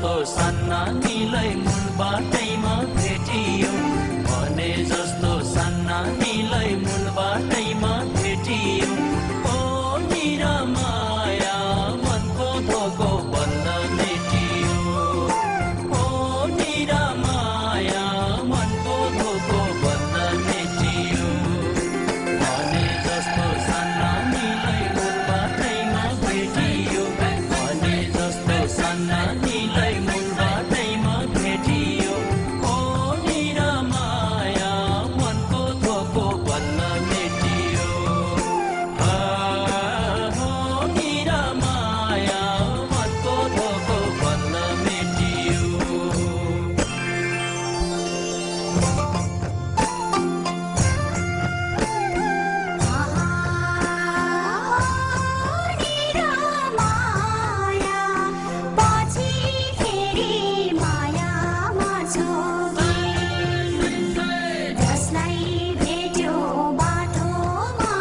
जस्तो सान्नानीलाई मूल बाटैमा भेटियो भने जस्तो सान्नानीलाई मूल बाटैमा भेटियो ओ निरामाया मनको धोको बन्द मेटियो ओ निरामाया मनको धोको बन्द मेटियो भने जस्तो सान्नानीलाई मूल बाटैमा भेटियो भने जस्तो सान्नानीलाई मूल बाटैमा भेटियो ओ निरामाया मनको धोको बन्द मेटियो ओ निरामाया मनको धोको बन्द मेटियो निरामाया पछि फेरि मायामा छोगे जसलाई भेट्यो बाटोमा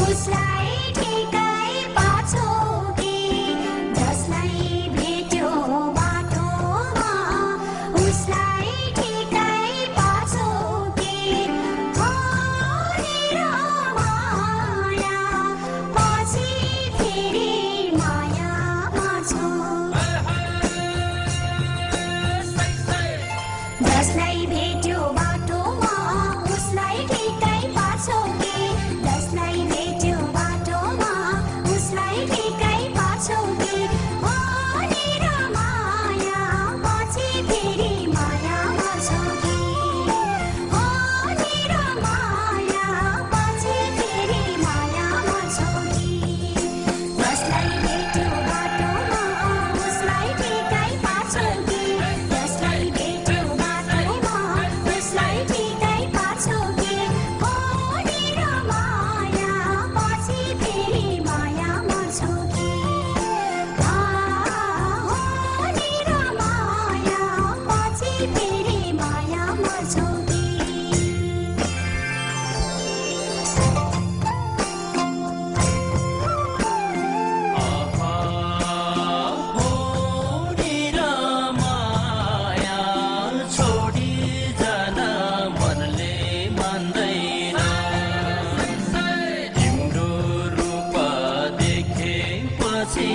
उसलाई ठिकै पाछोगे जसलाई भेट्यो बाटोमा उसलाई ठिकै पाछोगे हो निरामाया पछि फेरि मायामा छोगे जसलाई भेट्यो बाटोमा उसलाई ठिकै पाछोगे जसलाई भेट्यो बाटोमा उसलाई ठिकै पाछोगे हो निरामाया पछि फेरि मायामा छोगे हो निरामाया पछि फेरि मायामा छोगे जसलाई भेट्यो बाटोमा उसलाई ठिकै पाछोगे जसलाई भेट्यो बाटोमा उसलाई ठिकै पाछोगे हो निरामाया पछि फेरि मायामा छोगे हो निरामाया पछि फेरि मायामा छोगे आहा हो निरामाया छोडी जान मनले मान्दैन तिम्रो रूप देखेपछि